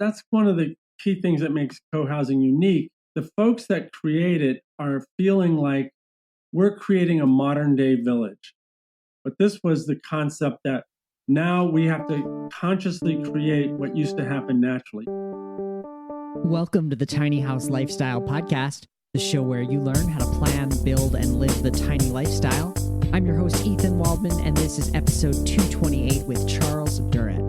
that's one of the key things that makes co-housing unique. The folks that create it are feeling like we're creating a modern day village. But this was the concept that now we have to consciously create what used to happen naturally. Welcome to the Tiny House Lifestyle Podcast, the show where you learn how to plan, build, and live the tiny lifestyle. I'm your host, Ethan Waldman, and this is episode 228 with Charles Durrett.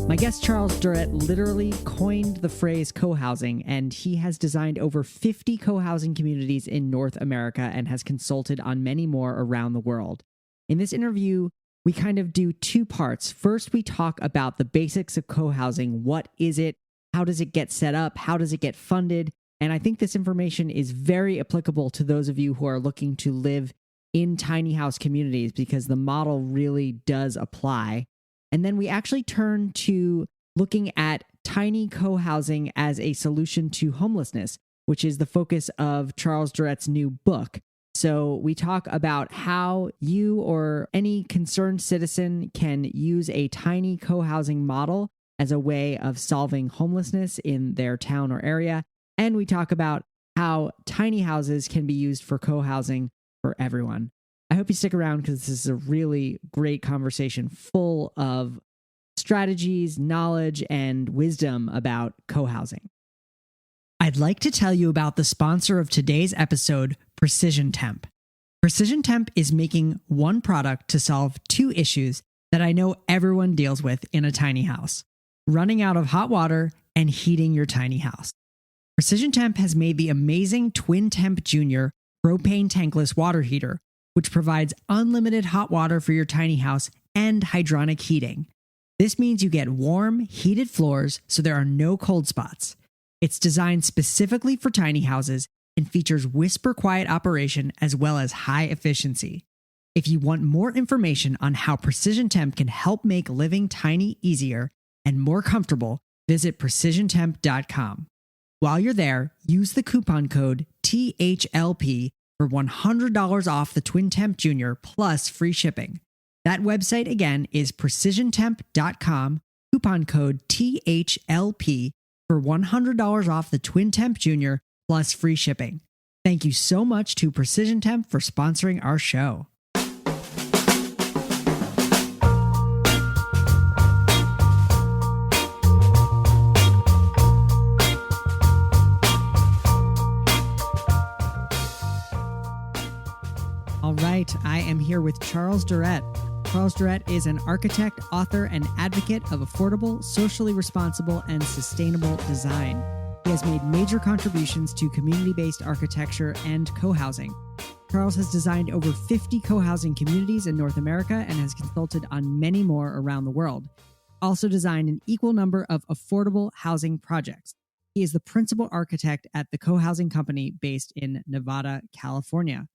My guest, Charles Durrett, literally coined the phrase co-housing, and he has designed over 50 co-housing communities in North America and has consulted on many more around the world. In this interview, we kind of do two parts. First, we talk about the basics of co-housing. What is it? How does it get set up? How does it get funded? And I think this information is very applicable to those of you who are looking to live in tiny house communities because the model really does apply. And then we actually turn to looking at tiny co-housing as a solution to homelessness, which is the focus of Charles Durrett's new book. So we talk about how you or any concerned citizen can use a tiny co-housing model as a way of solving homelessness in their town or area. And we talk about how tiny houses can be used for co-housing for everyone. I hope you stick around because this is a really great conversation full of strategies, knowledge, and wisdom about co-housing. I'd like to tell you about the sponsor of today's episode, Precision Temp. Precision Temp is making one product to solve two issues that I know everyone deals with in a tiny house: running out of hot water and heating your tiny house. Precision Temp has made the amazing Twin Temp Junior propane tankless water heater, which provides unlimited hot water for your tiny house and hydronic heating. This means you get warm, heated floors so there are no cold spots. It's designed specifically for tiny houses and features whisper quiet operation as well as high efficiency. If you want more information on how Precision Temp can help make living tiny easier and more comfortable, visit precisiontemp.com. While you're there, use the coupon code THLP for $100 off the Twin Temp Junior plus free shipping. That website again is precisiontemp.com, coupon code THLP for $100 off the Twin Temp Junior plus free shipping. Thank you so much to Precision Temp for sponsoring our show. All right, I am here with Charles Durrett. Charles Durrett is an architect, author, and advocate of affordable, socially responsible, and sustainable design. He has made major contributions to community-based architecture and co-housing. Charles has designed over 50 co-housing communities in North America and has consulted on many more around the world. Also designed an equal number of affordable housing projects. He is the principal architect at the Co-Housing Company based in Nevada, California.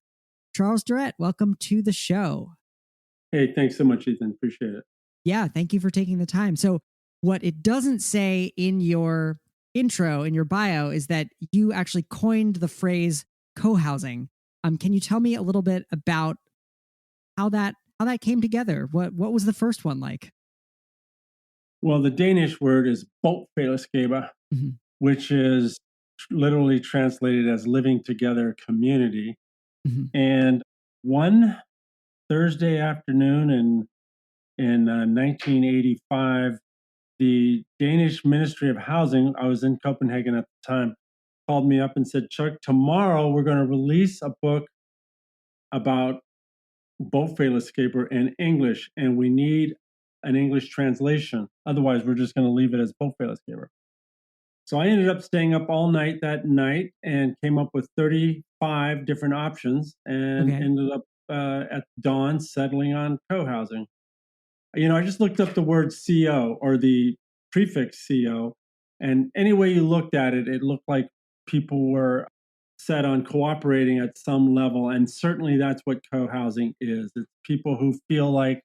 Charles Durrett, welcome to the show. Hey, thanks so much, Ethan. Appreciate it. Yeah, thank you for taking the time. So what it doesn't say in your intro, in your bio, is that you actually coined the phrase co-housing. Can you tell me a little bit about how that came together? What was the first one like? Well, the Danish word is bofællesskaber, which is literally translated as living together community. And one Thursday afternoon in 1985, the Danish Ministry of Housing, I was in Copenhagen at the time, called me up and said, Chuck, tomorrow we're going to release a book about bofællesskaber in English, and we need an English translation. Otherwise, we're just going to leave it as bofællesskaber. So I ended up staying up all night that night and came up with 35 different options and ended up at dawn settling on co-housing. You know, I just looked up the word CO or the prefix CO, and any way you looked at it, it looked like people were set on cooperating at some level. And certainly that's what co-housing is. It's people who feel like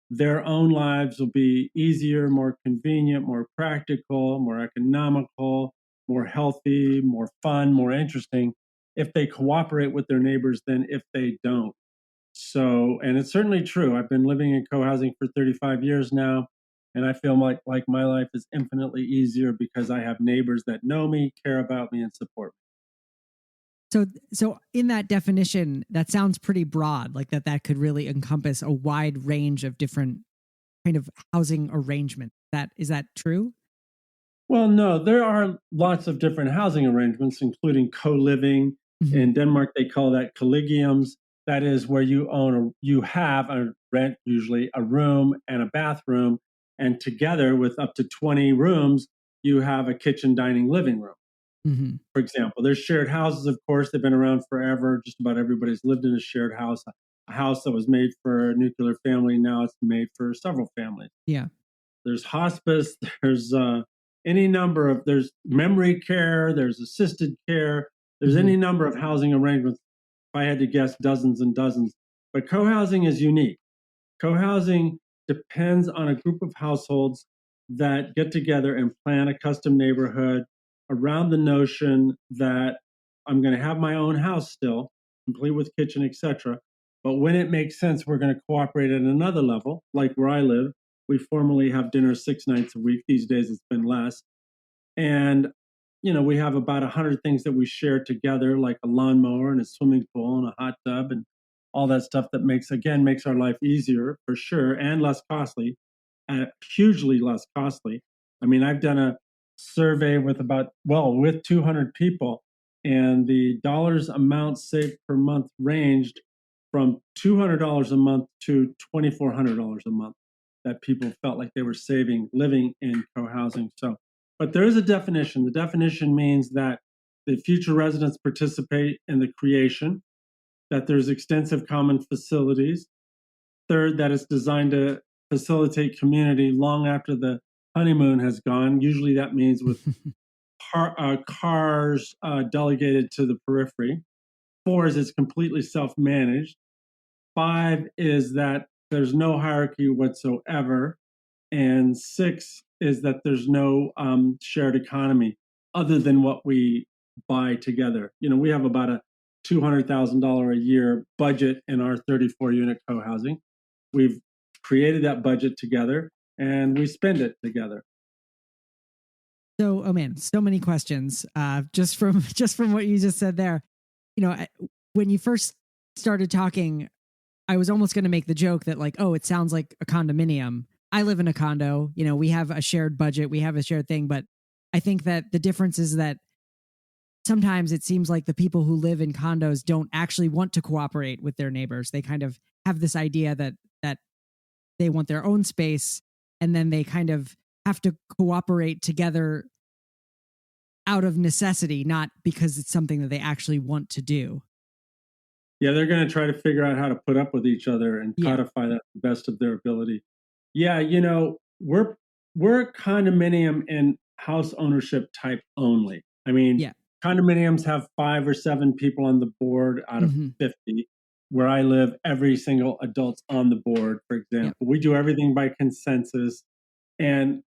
their own lives will be easier, more convenient, more practical, more economical, more healthy, more fun, more interesting if they cooperate with their neighbors than if they don't. So, and it's certainly true. I've been living in co-housing for 35 years now, And I feel like my life is infinitely easier because I have neighbors that know me, care about me, and support me. So in that definition, that sounds pretty broad, like that could really encompass a wide range of different kind of housing arrangements. Is that true? Well, no, there are lots of different housing arrangements, including co-living. Mm-hmm. In Denmark, they call that collegiums. That is where you have a rent, usually a room and a bathroom, and together with up to 20 rooms, you have a kitchen, dining, living room. Mm-hmm. For example, there's shared houses, of course, they've been around forever. Just about everybody's lived in a shared house. A house that was made for a nuclear family, now it's made for several families. Yeah. There's hospice, there's there's memory care, there's assisted care, there's Mm-hmm. any number of housing arrangements. If I had to guess, dozens and dozens. But co-housing is unique. Co-housing depends on a group of households that get together and plan a custom neighborhood around the notion that I'm going to have my own house still, complete with kitchen, etc. But when it makes sense, we're going to cooperate at another level, like where I live. We formally have dinner 6 nights a week. These days, it's been less. And we have about 100 things that we share together, like a lawnmower and a swimming pool and a hot tub and all that stuff that makes our life easier for sure and less costly, hugely less costly. I mean, I've done a survey with with 200 people, and the dollars amount saved per month ranged from $200 a month to $2,400 a month that people felt like they were saving living in co-housing. So, but there is a definition. The definition means that the future residents participate in the creation, that there's extensive common facilities. Third, that it's designed to facilitate community long after the honeymoon has gone. Usually that means with cars delegated to the periphery. 4 is it's completely self-managed. 5 is that there's no hierarchy whatsoever. And 6 is that there's no shared economy other than what we buy together. We have about a $200,000 a year budget in our 34 unit co-housing. We've created that budget together and we spend it together. So, oh man, so many questions. Just from what you just said there. When you first started talking, I was almost going to make the joke that it sounds like a condominium. I live in a condo. We have a shared budget, we have a shared thing, but I think that the difference is that sometimes it seems like the people who live in condos don't actually want to cooperate with their neighbors. They kind of have this idea that they want their own space, and then they kind of have to cooperate together out of necessity, not because it's something that they actually want to do. Yeah, they're going to try to figure out how to put up with each other and codify that to the best of their ability. Yeah, we're condominium and house ownership type only. I mean, condominiums have 5 or 7 people on the board out of 50. Where I live, every single adult's on the board, for example. We do everything by consensus. And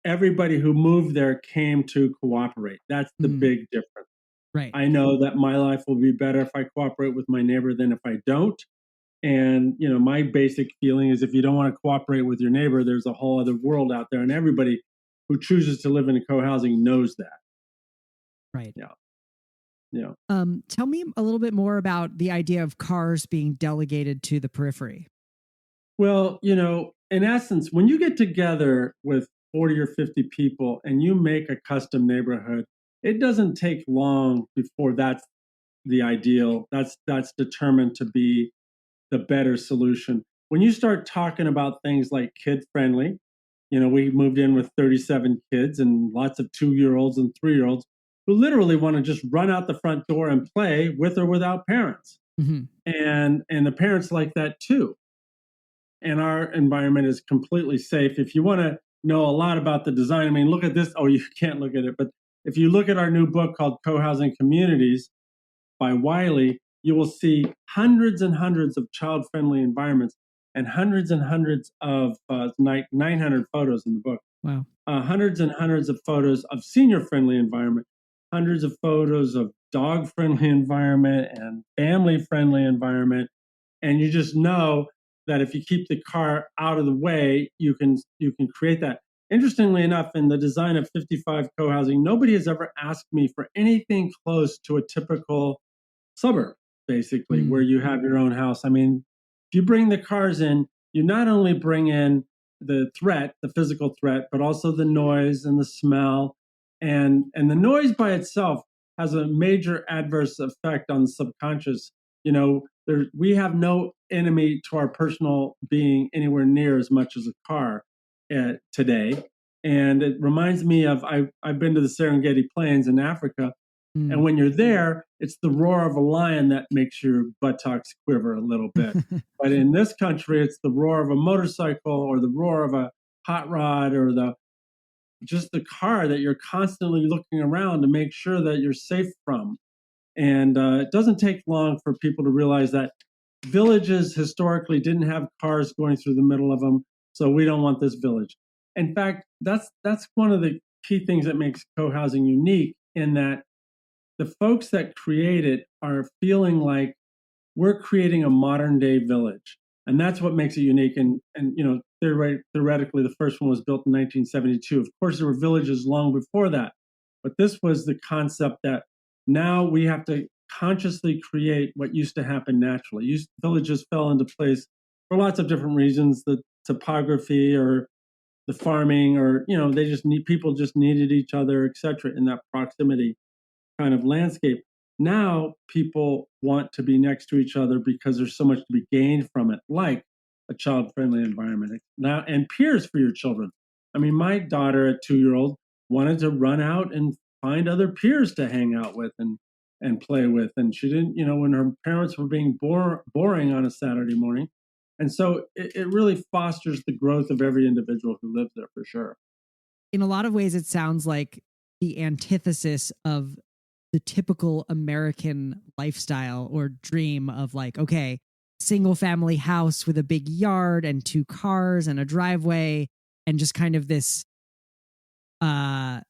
everybody who moved there came to cooperate. That's the big difference. Right. I know that my life will be better if I cooperate with my neighbor than if I don't. And, my basic feeling is if you don't want to cooperate with your neighbor, there's a whole other world out there. And everybody who chooses to live in a co-housing knows that. Right. Yeah. Tell me a little bit more about the idea of cars being delegated to the periphery. Well, in essence, when you get together with 40 or 50 people and you make a custom neighborhood, it doesn't take long before that's the ideal. That's determined to be the better solution. When you start talking about things like kid friendly, we moved in with 37 kids and lots of 2-year-olds and 3-year-olds who literally want to just run out the front door and play with or without parents. Mm-hmm. And the parents like that too. And our environment is completely safe. If you want to know a lot about the design, I mean, look at this. Oh, you can't look at it. But if you look at our new book called Cohousing Communities by Wiley, you will see hundreds and hundreds of child-friendly environments and hundreds of 900 photos in the book. Wow. Hundreds and hundreds of photos of senior-friendly environment, hundreds of photos of dog-friendly environment and family-friendly environment. And you just know that if you keep the car out of the way, you can create that. Interestingly enough, in the design of 55 co-housing, nobody has ever asked me for anything close to a typical suburb, basically, where you have your own house. I mean, if you bring the cars in, you not only bring in the threat, the physical threat, but also the noise and the smell. And the noise by itself has a major adverse effect on the subconscious. We have no enemy to our personal being anywhere near as much as a car today. And it reminds me of, I've been to the Serengeti Plains in Africa. And when you're there, it's the roar of a lion that makes your buttocks quiver a little bit. But in this country, it's the roar of a motorcycle or the roar of a hot rod or just the car that you're constantly looking around to make sure that you're safe from. And it doesn't take long for people to realize that villages historically didn't have cars going through the middle of them, so we don't want this village. In fact, that's one of the key things that makes co-housing unique, in that the folks that create it are feeling like we're creating a modern day village. And that's what makes it unique. And theoretically, the first one was built in 1972. Of course, there were villages long before that. But this was the concept that now we have to consciously create what used to happen naturally. Villages fell into place for lots of different reasons, the topography or the farming, or, people just needed each other, et cetera, in that proximity kind of landscape. Now people want to be next to each other because there's so much to be gained from it, like a child-friendly environment now, and peers for your children. I mean, my daughter at 2-year-old wanted to run out and find other peers to hang out with and play with, and she didn't, when her parents were being boring on a Saturday morning. And so it really fosters the growth of every individual who lives there, for sure. In a lot of ways, it sounds like the antithesis of the typical American lifestyle or dream of, like, okay, single family house with a big yard and 2 cars and a driveway, and just kind of this, we're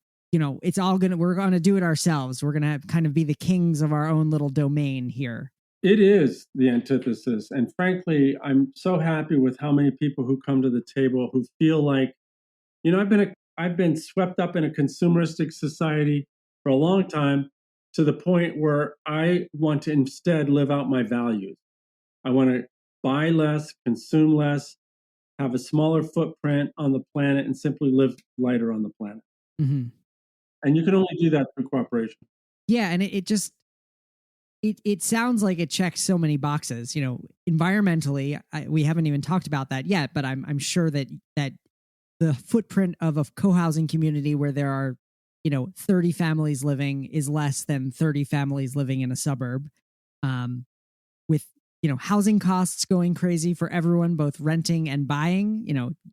going to do it ourselves. We're going to kind of be the kings of our own little domain here. It is the antithesis. And frankly, I'm so happy with how many people who come to the table who feel like, I've been swept up in a consumeristic society for a long time, to the point where I want to instead live out my values. I want to buy less, consume less, have a smaller footprint on the planet, and simply live lighter on the planet. Mm-hmm. And you can only do that through cooperation. Yeah, and it sounds like it checks so many boxes. Environmentally, we haven't even talked about that yet, but I'm sure that the footprint of a co-housing community where there are 30 families living is less than 30 families living in a suburb, with, housing costs going crazy for everyone, both renting and buying.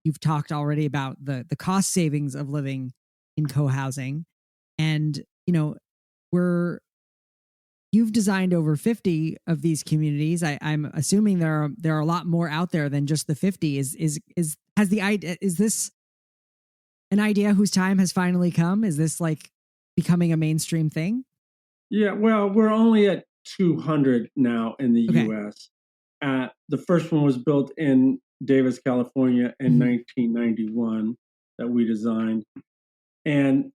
You've talked already about the cost savings of living in co-housing, and, you've designed over 50 of these communities. I'm assuming there are a lot more out there than just the 50. Is this an idea whose time has finally come? Is this like becoming a mainstream thing? Yeah, well, we're only at 200 now in the U.S. The first one was built in Davis, California in 1991 that we designed. And,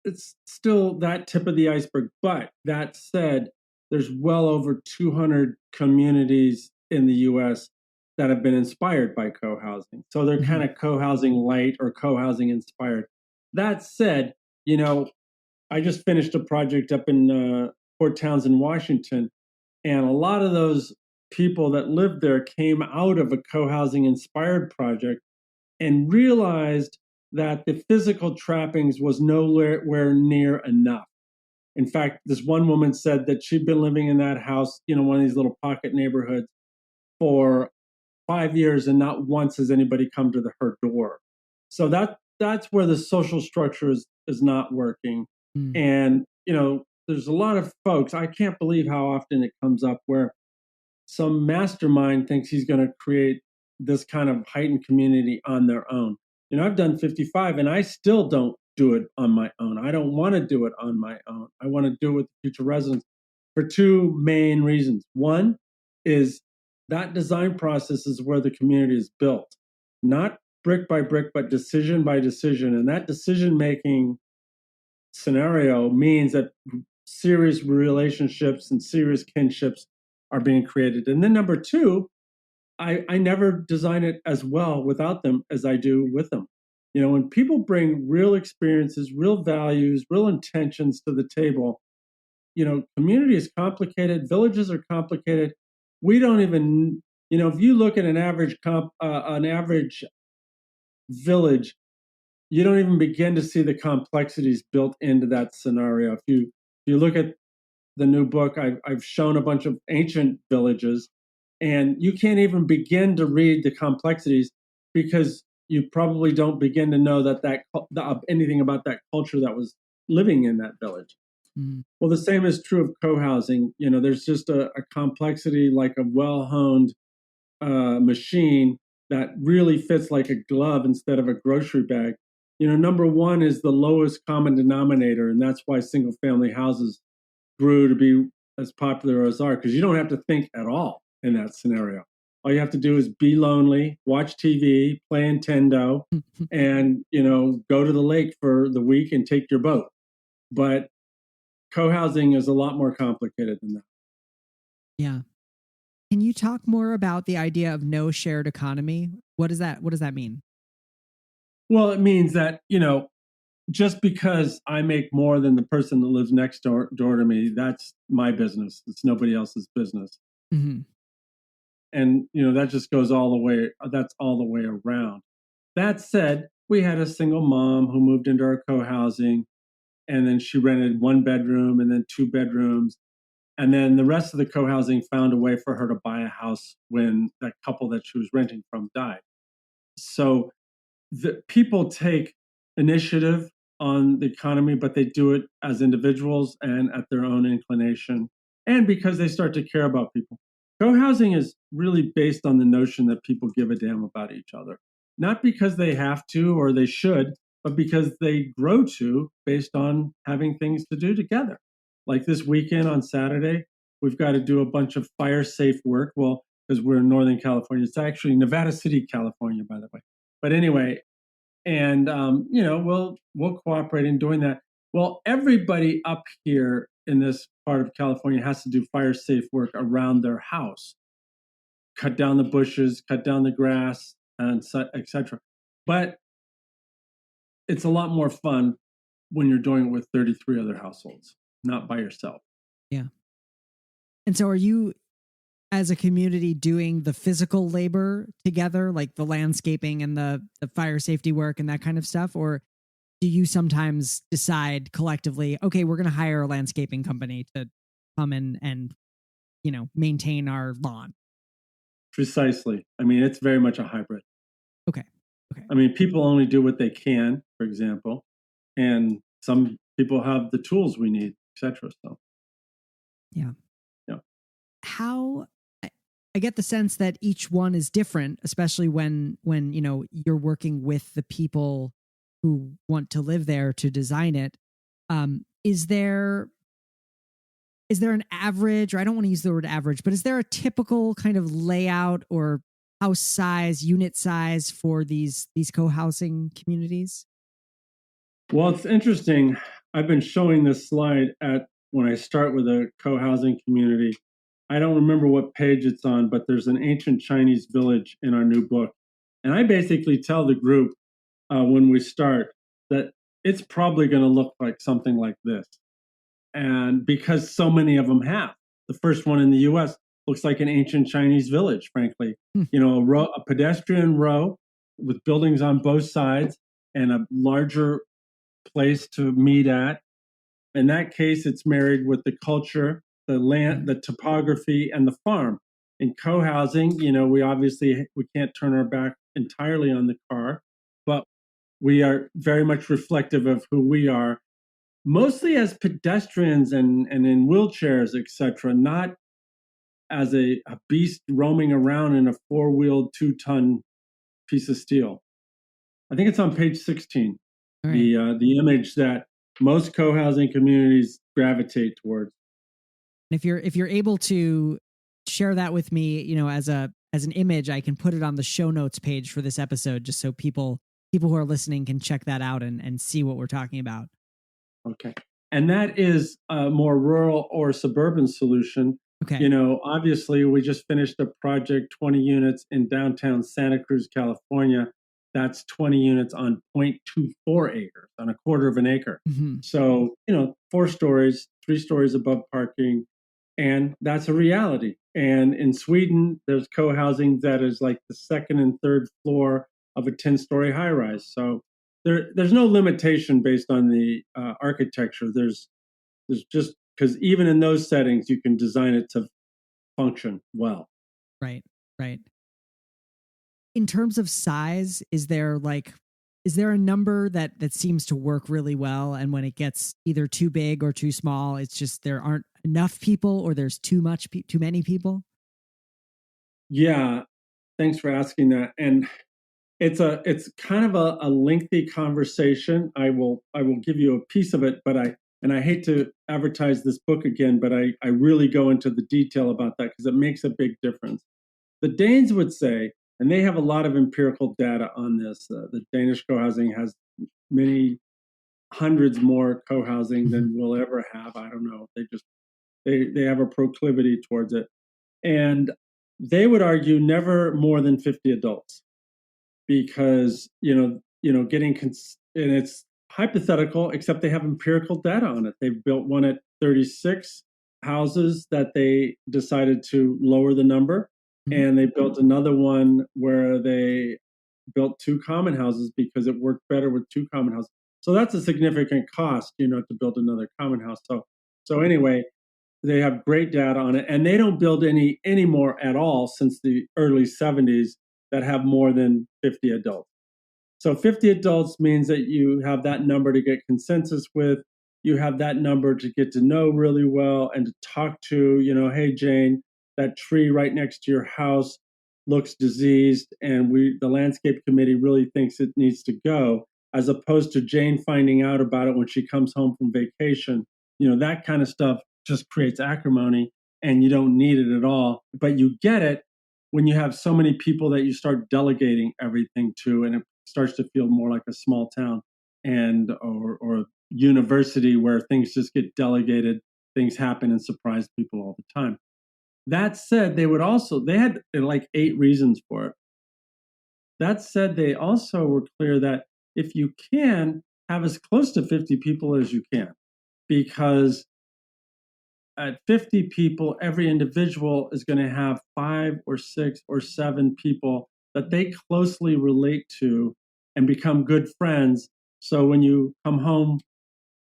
it's still that tip of the iceberg. But that said, there's well over 200 communities in the U.S. that have been inspired by co-housing. So they're kind of co-housing light or co-housing inspired. That said, I just finished a project up in Port Townsend, Washington, and a lot of those people that lived there came out of a co-housing inspired project and realized that the physical trappings was nowhere near enough. In fact, this one woman said that she'd been living in that house, one of these little pocket neighborhoods, for 5 years, and not once has anybody come to her door. So that's where the social structure is not working. And, there's a lot of folks, I can't believe how often it comes up where some mastermind thinks he's going to create this kind of heightened community on their own. I've done 55 and I still don't do it on my own. I don't want to do it on my own. I want to do it with future residents for 2 main reasons. One is that design process is where the community is built, not brick by brick, but decision by decision. And that decision-making scenario means that serious relationships and serious kinships are being created. And then number two, I never design it as well without them as I do with them. You know, when people bring real experiences, real values, real intentions to the table, you know, community is complicated, villages are complicated. We don't even, you know, if you look at an average village, you don't even begin to see the complexities built into that scenario. If you look at the new book, I've shown a bunch of ancient villages, and you can't even begin to read the complexities because you probably don't begin to know anything about that culture that was living in that village. Mm-hmm. Well, the same is true of co-housing. You know, there's just a complexity like a well-honed machine that really fits like a glove instead of a grocery bag. You know, number one is the lowest common denominator, and that's why single-family houses grew to be as popular as are, because you don't have to think at all in that scenario. All you have to do is be lonely, watch TV, play Nintendo, and, you know, go to the lake for the week and take your boat. But co-housing is a lot more complicated than that. Yeah. Can you talk more about the idea of no shared economy? What does that mean? Well, it means that, you know, just because I make more than the person that lives next door to me, that's my business. It's nobody else's business. Mm-hmm. And, you know, that just goes that's all the way around. That said, we had a single mom who moved into our co-housing, and then she rented 1 bedroom and then 2 bedrooms. And then the rest of the co-housing found a way for her to buy a house when that couple that she was renting from died. So the people take initiative on the economy, but they do it as individuals and at their own inclination, and because they start to care about people. Co-housing is really based on the notion that people give a damn about each other, not because they have to or they should, but because they grow to based on having things to do together. Like this weekend on Saturday, we've got to do a bunch of fire safe work. Well, because we're in Northern California. It's actually Nevada City, California, by the way. But anyway, and you know, we'll cooperate in doing that. Well, everybody up here in this part of California has to do fire safe work around their house, cut down the bushes, cut down the grass, and etc. But it's a lot more fun when you're doing it with 33 other households, not by yourself. Yeah. And so, are you, as a community, doing the physical labor together, like the landscaping and the fire safety work and that kind of stuff? Or do you sometimes decide collectively, okay, we're going to hire a landscaping company to come in and, you know, maintain our lawn? Precisely. I mean, it's very much a hybrid. Okay. I mean, people only do what they can, for example, and some people have the tools we need, etc. So, yeah. How, I get the sense that each one is different, especially when you know, you're working with the people who want to live there to design it. Is there an average, or I don't want to use the word average, but is there a typical kind of layout or house size, unit size for these co-housing communities? Well, it's interesting. I've been showing this slide when I start with a co-housing community. I don't remember what page it's on, but there's an ancient Chinese village in our new book. And I basically tell the group when we start that it's probably going to look like something like this. And because so many of them have. The first one in the US looks like an ancient Chinese village, frankly. You know, a pedestrian row with buildings on both sides and a larger place to meet at. In that case, it's married with the culture, the land, the topography, and the farm. In co-housing, you know, we can't turn our back entirely on the car, but we are very much reflective of who we are, mostly as pedestrians and in wheelchairs, etc., not as a beast roaming around in a 4-wheeled 2-ton piece of steel. I think it's on page 16, right. The image that most co-housing communities gravitate towards. If you're able to share that with me, as an image. I can put it on the show notes page for this episode, just so people who are listening can check that out and see what we're talking about. Okay. And that is a more rural or suburban solution. Okay. Obviously, we just finished a project, 20 units in downtown Santa Cruz, California. That's 20 units on 0.24 acres, on a quarter of an acre. Mm-hmm. So, 4 stories, 3 stories above parking. And that's a reality. And in Sweden, there's co-housing that is like the second and third floor of a 10-story high rise. So there's no limitation based on the architecture. There's just, because even in those settings, you can design it to function well. Right. In terms of size, is there a number that seems to work really well, and when it gets either too big or too small, it's just there aren't enough people, or there's too many people? Yeah, thanks for asking that. And it's kind of a lengthy conversation. I will give you a piece of it, but I hate to advertise this book again, but I really go into the detail about that because it makes a big difference. The Danes would say, and they have a lot of empirical data on this. The Danish co-housing has many hundreds more co-housing than we'll ever have. I don't know. They have a proclivity towards it, and they would argue never more than 50 adults, because getting and it's hypothetical, except they have empirical data on it. They've built one at 36 houses that they decided to lower the number. And they built another one where they built 2 common houses because it worked better with 2 common houses. So that's a significant cost, to build another common house. So anyway, they have great data on it, and they don't build any more at all since the early 70s that have more than 50 adults. So 50 adults means that you have that number to get consensus with. You have that number to get to know really well and to talk to, hey, Jane, that tree right next to your house looks diseased, and the landscape committee really thinks it needs to go, as opposed to Jane finding out about it when she comes home from vacation. That kind of stuff just creates acrimony, and you don't need it at all. But you get it when you have so many people that you start delegating everything to, and it starts to feel more like a small town or a university where things just get delegated, things happen and surprise people all the time. That said, they had like 8 reasons for it. That said, they also were clear that if you can, have as close to 50 people as you can, because at 50 people, every individual is going to have 5 or 6 or 7 people that they closely relate to and become good friends. So when you come home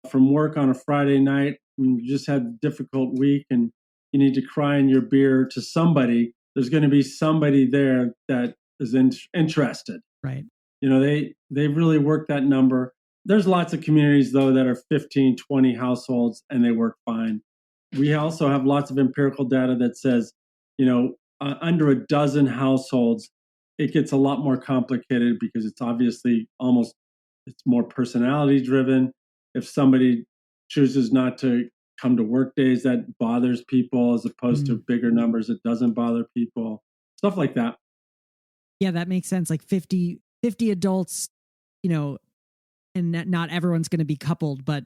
from work on a Friday night and you just had a difficult week and you need to cry in your beer to somebody, there's going to be somebody there that is interested. Right. They really work that number. There's lots of communities, though, that are 15, 20 households, and they work fine. We also have lots of empirical data that says, under a dozen households, it gets a lot more complicated because it's obviously it's more personality driven. If somebody chooses not to come to work days, that bothers people, as opposed to bigger numbers, it doesn't bother people, stuff like that. Yeah, that makes sense. Like 50 adults, and not everyone's going to be coupled, but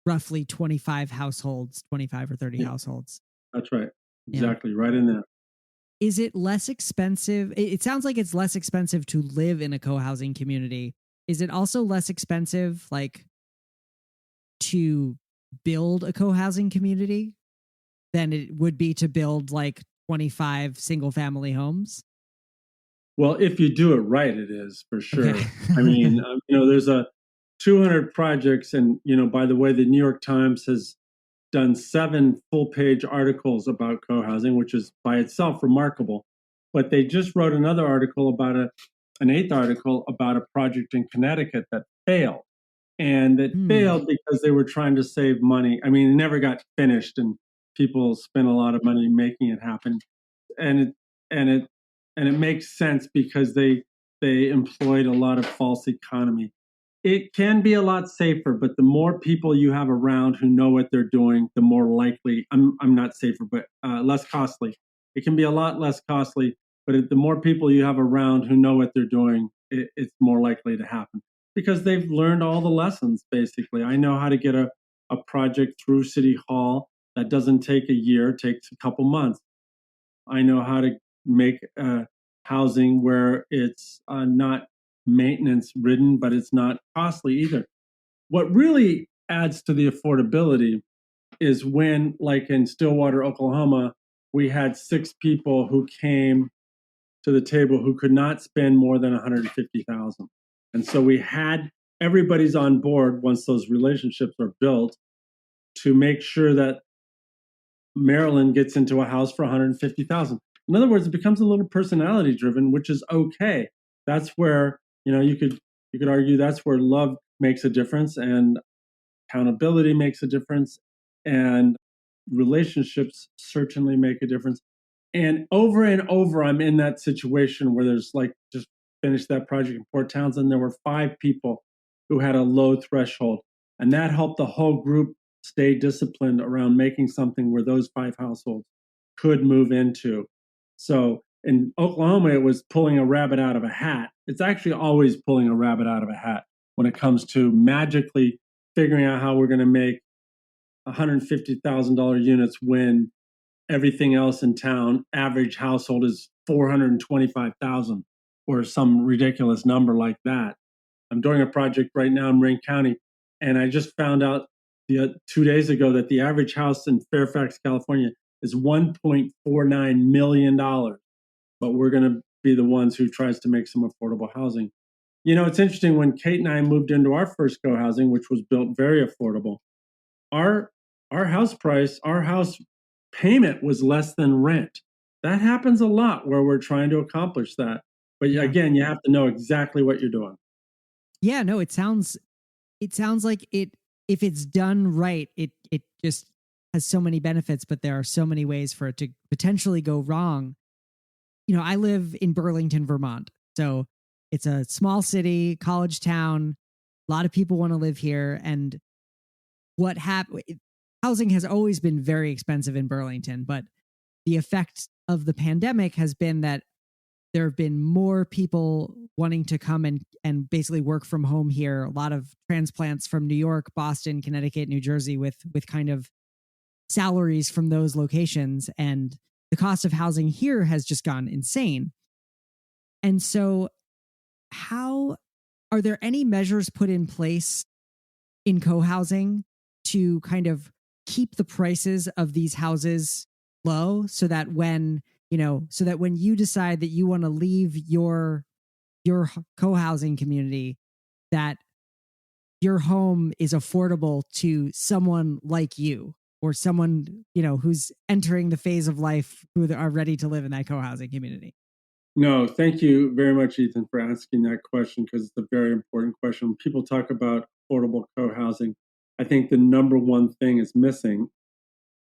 roughly 25 households, 25 or 30 households. That's right. Exactly. Yeah. Right in there. Is it less expensive? It sounds like it's less expensive to live in a co-housing community. Is it also less expensive, to build a co-housing community than it would be to build 25 single family homes? Well, if you do it right, it is, for sure. Okay. I mean, there's 200 projects, and by the way, the New York Times has done 7 full-page articles about co-housing, which is by itself remarkable. But they just wrote another article about an 8th article about a project in Connecticut that failed. And it failed because they were trying to save money. I mean, it never got finished, and people spent a lot of money making it happen. And it makes sense because they employed a lot of false economy. It can be a lot safer, but the more people you have around who know what they're doing, the more likely, I'm not safer, but less costly. It can be a lot less costly, but the more people you have around who know what they're doing, it's more likely to happen because they've learned all the lessons, basically. I know how to get a project through City Hall that doesn't take a year, takes a couple months. I know how to make housing where it's not maintenance ridden, but it's not costly either. What really adds to the affordability is when, like in Stillwater, Oklahoma, we had 6 people who came to the table who could not spend more than 150,000. And so we had everybody's on board once those relationships are built to make sure that Maryland gets into a house for 150,000. In other words, it becomes a little personality driven, which is okay. That's where, you could argue that's where love makes a difference and accountability makes a difference and relationships certainly make a difference. And over, I'm in that situation where there's like, just finished that project in Port Townsend. There were 5 people who had a low threshold, and that helped the whole group stay disciplined around making something where those 5 households could move into. So in Oklahoma, it was pulling a rabbit out of a hat. It's actually always pulling a rabbit out of a hat when it comes to magically figuring out how we're going to make $150,000 units when everything else in town, average household is 425,000 or some ridiculous number like that. I'm doing a project right now in Marin County, and I just found out 2 days ago that the average house in Fairfax, California is $1.49 million. But we're going to be the ones who tries to make some affordable housing. It's interesting, when Kate and I moved into our first Cohousing, which was built very affordable, our house payment was less than rent. That happens a lot where we're trying to accomplish that. But again, you have to know exactly what you're doing. Yeah, no, it sounds like if it's done right, it just has so many benefits, but there are so many ways for it to potentially go wrong. I live in Burlington, Vermont. So it's a small city, college town. A lot of people want to live here. And housing has always been very expensive in Burlington, but the effect of the pandemic has been that there have been more people wanting to come and basically work from home here. A lot of transplants from New York, Boston, Connecticut, New Jersey with kind of salaries from those locations. And the cost of housing here has just gone insane. And so are there any measures put in place in co-housing to kind of keep the prices of these houses low so that when you decide that you want to leave your co-housing community, that your home is affordable to someone like you or someone, who's entering the phase of life who are ready to live in that co-housing community? No, thank you very much, Ethan, for asking that question, because it's a very important question. When people talk about affordable co-housing, I think the number one thing is missing,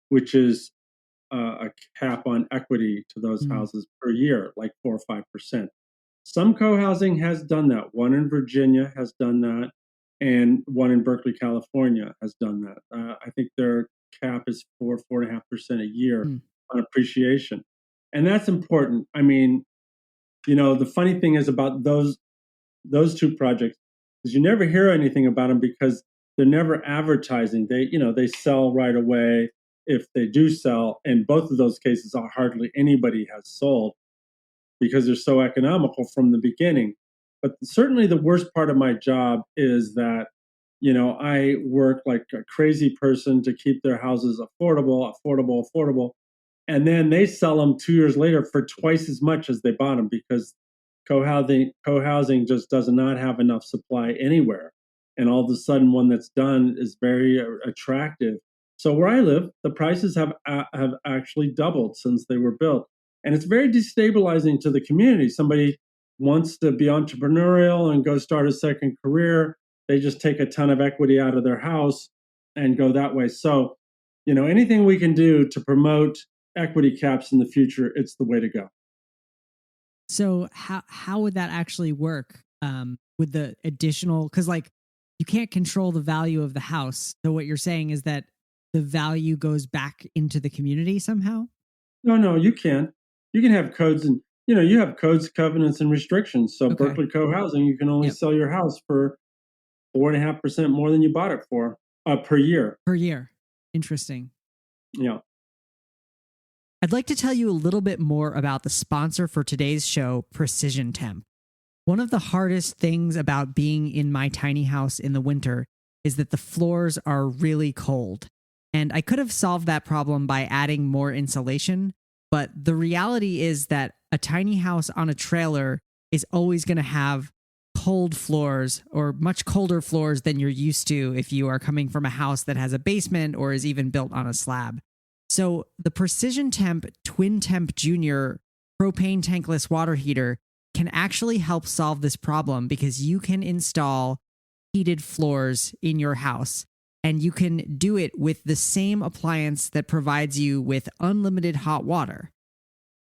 which is a cap on equity to those houses per year, like 4 or 5%. Some co-housing has done that. One in Virginia has done that, and one in Berkeley, California has done that. I think their cap is 4.5% a year on appreciation. And that's important. I mean, the funny thing is about those 2 projects is you never hear anything about them because they're never advertising. They sell right away if they do sell. And both of those cases are hardly anybody has sold because they're so economical from the beginning. But certainly the worst part of my job is that, I work like a crazy person to keep their houses affordable. And then they sell them 2 years later for twice as much as they bought them because co-housing just does not have enough supply anywhere. And all of a sudden, one that's done is very attractive. So where I live, the prices have actually doubled since they were built. And it's very destabilizing to the community. Somebody wants to be entrepreneurial and go start a second career. They just take a ton of equity out of their house and go that way. So, anything we can do to promote equity caps in the future, it's the way to go. So how would that actually work with the additional, because you can't control the value of the house. So what you're saying is that the value goes back into the community somehow? No, you can. You can have codes, and you have codes, covenants, and restrictions. So Okay. Berkeley Co-Housing, you can only sell your house for 4.5% more than you bought it for per year. Per year. Interesting. Yeah. I'd like to tell you a little bit more about the sponsor for today's show, Precision Temp. One of the hardest things about being in my tiny house in the winter is that the floors are really cold. And I could have solved that problem by adding more insulation, but the reality is that a tiny house on a trailer is always going to have cold floors, or much colder floors than you're used to if you are coming from a house that has a basement or is even built on a slab. So the Precision Temp Twin Temp Junior propane tankless water heater can actually help solve this problem, because you can install heated floors in your house, and you can do it with the same appliance that provides you with unlimited hot water.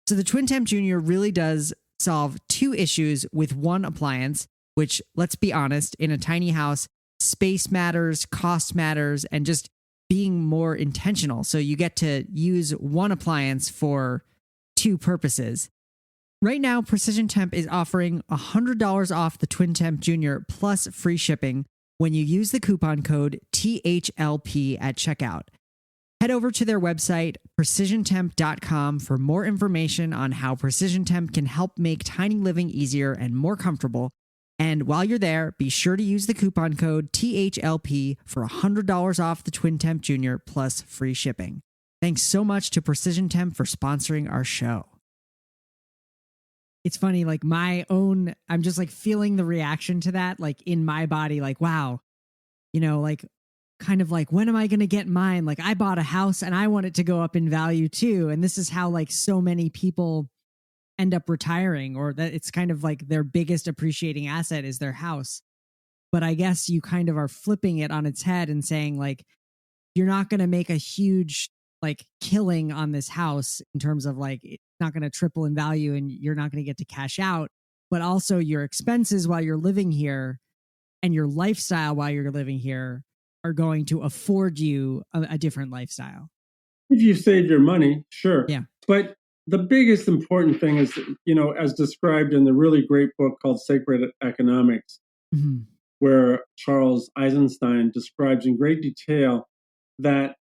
So the Twin Temp Junior really does solve two issues with one appliance, which, let's be honest, in a tiny house, space matters, cost matters, and just being more intentional. So you get to use one appliance for two purposes. Right now, Precision Temp is offering $100 off the Twin Temp Junior plus free shipping when you use the coupon code THLP at checkout. Head over to their website, precisiontemp.com, for more information on how Precision Temp can help make tiny living easier and more comfortable. And while you're there, be sure to use the coupon code THLP for $100 off the Twin Temp Junior plus free shipping. Thanks so much to Precision Temp for sponsoring our show. It's funny, like I'm just like feeling the reaction to that, like in my body, like, wow, like kind of like, when am I going to get mine? Like, I bought a house and I want it to go up in value too. And this is how like so many people end up retiring, or that it's kind of like their biggest appreciating asset is their house. But I guess you kind of are flipping it on its head and saying, like, you're not going to make a huge like killing on this house in terms of like, it's not going to triple in value and you're not going to get to cash out, but also your expenses while you're living here and your lifestyle while you're living here are going to afford you a different lifestyle. If you save your money, sure. Yeah. But the biggest important thing is, as described in the really great book called Sacred Economics, where Charles Eisenstein describes in great detail that,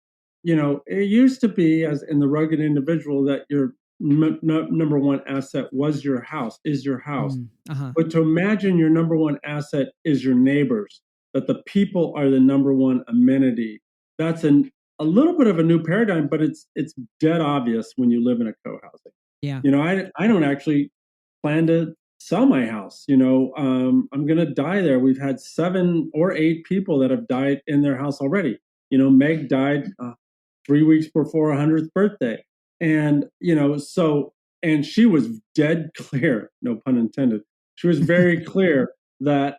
it used to be, as in the rugged individual, that your number one asset was your house, is your house. But to imagine your number one asset is your neighbors, that the people are the number one amenity. That's a little bit of a new paradigm, but it's dead obvious when you live in a co-housing. Yeah. I don't actually plan to sell my house. I'm going to die there. We've had 7 or 8 people that have died in their house already. Meg died 3 weeks before her 100th birthday. And, and she was dead clear, no pun intended. She was very clear that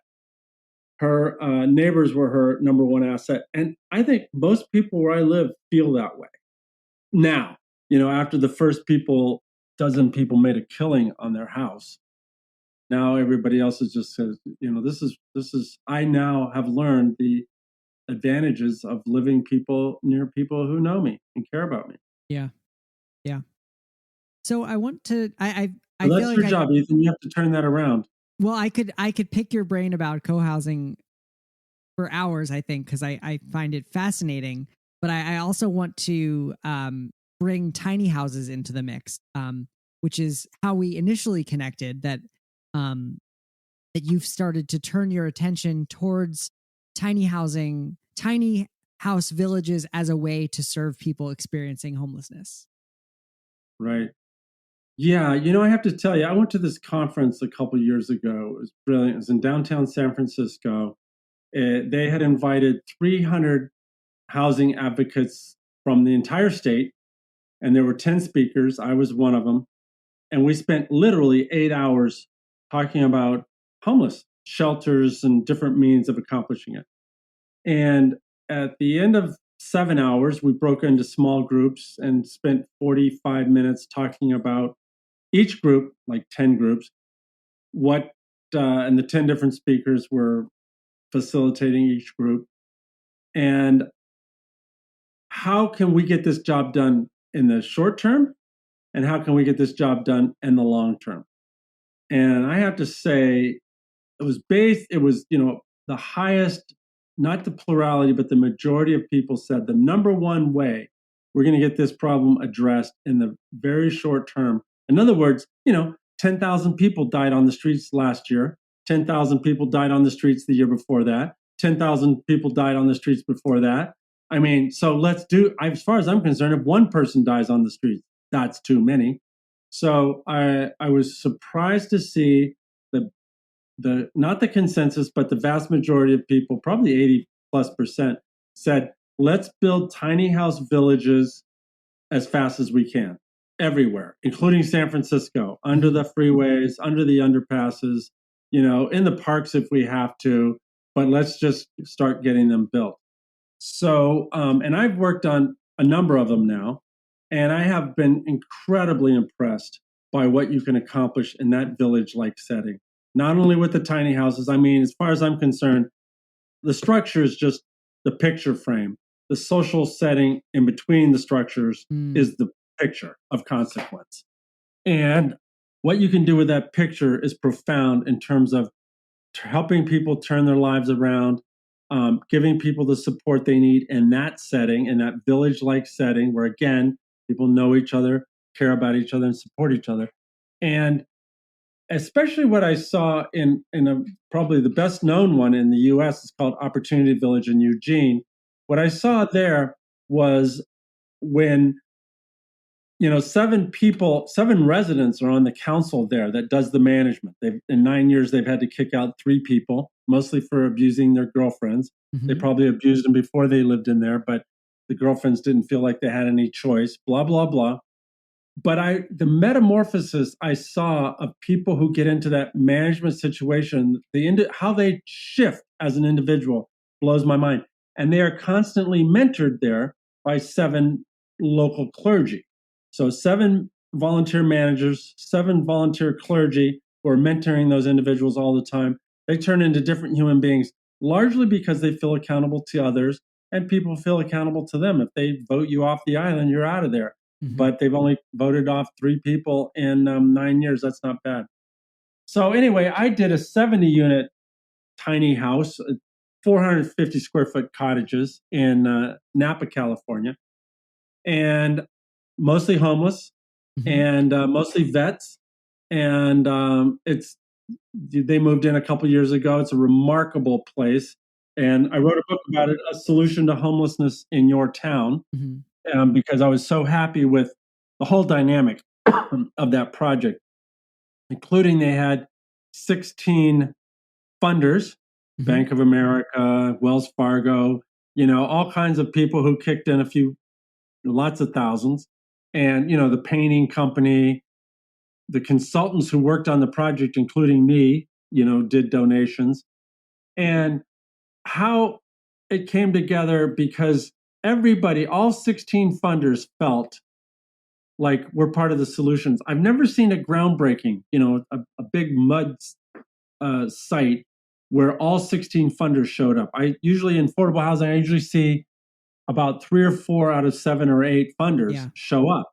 her neighbors were her number one asset. And I think most people where I live feel that way. Now, after the first dozen people made a killing on their house, now everybody else is just says, this is, I now have learned the advantages of living near people who know me and care about me. Yeah. Yeah. So I want to, well, that's feel your job, Ethan. You have to turn that around. Well, I could pick your brain about co-housing for hours, I think, because I find it fascinating. But I also want to bring tiny houses into the mix, which is how we initially connected. That you've started to turn your attention towards tiny house villages as a way to serve people experiencing homelessness. Right. Yeah, I have to tell you, I went to this conference a couple of years ago. It was brilliant. It was in downtown San Francisco. They had invited 300 housing advocates from the entire state, and there were 10 speakers. I was one of them. And we spent literally 8 hours talking about homeless shelters and different means of accomplishing it. And at the end of 7 hours, we broke into small groups and spent 45 minutes talking about each group, like 10 groups, and the 10 different speakers were facilitating each group. And how can we get this job done in the short term and how can we get this job done in the long term? And I have to say, it was, the highest, not the plurality, but the majority of people said the number one way we're going to get this problem addressed in the very short term. In other words, 10,000 people died on the streets last year. 10,000 people died on the streets the year before that. 10,000 people died on the streets before that. I mean, so as far as I'm concerned, if one person dies on the streets, that's too many. So I was surprised to see not the consensus, but the vast majority of people, probably 80+%, said, let's build tiny house villages as fast as we can, everywhere, including San Francisco, under the freeways, under the underpasses, in the parks if we have to, but let's just start getting them built. So, and I've worked on a number of them now, and I have been incredibly impressed by what you can accomplish in that village-like setting. Not only with the tiny houses, I mean, as far as I'm concerned, the structure is just the picture frame. The social setting in between the structures is the picture of consequence. And what you can do with that picture is profound in terms of helping people turn their lives around, giving people the support they need in that setting, in that village-like setting where, again, people know each other, care about each other, and support each other. And especially what I saw in probably the best known one in the US is called Opportunity Village in Eugene. What I saw there was when, 7 residents are on the council there that does the management. In 9 years, they've had to kick out 3 people, mostly for abusing their girlfriends. Mm-hmm. They probably abused them before they lived in there, but the girlfriends didn't feel like they had any choice, blah, blah, blah. But the metamorphosis I saw of people who get into that management situation, how they shift as an individual blows my mind. And they are constantly mentored there by 7 local clergy. So 7 volunteer managers, 7 volunteer clergy who are mentoring those individuals all the time. They turn into different human beings, largely because they feel accountable to others and people feel accountable to them. If they vote you off the island, you're out of there. Mm-hmm. But they've only voted off 3 people in 9 years. That's not bad. So anyway, I did a 70-unit tiny house, 450 square foot cottages in Napa, California, and mostly homeless, mm-hmm. and mostly vets. And they moved in a couple years ago. It's a remarkable place. And I wrote a book about it, A Solution to Homelessness in Your Town. Mm-hmm. Because I was so happy with the whole dynamic of that project, including they had 16 funders, mm-hmm. Bank of America, Wells Fargo, all kinds of people who kicked in lots of thousands. And, the painting company, the consultants who worked on the project, including me, did donations. And how it came together because everybody, all 16 funders felt like we're part of the solutions. I've never seen a groundbreaking, a big mud site where all 16 funders showed up. In affordable housing, I usually see about 3 or 4 out of 7 or 8 funders show up.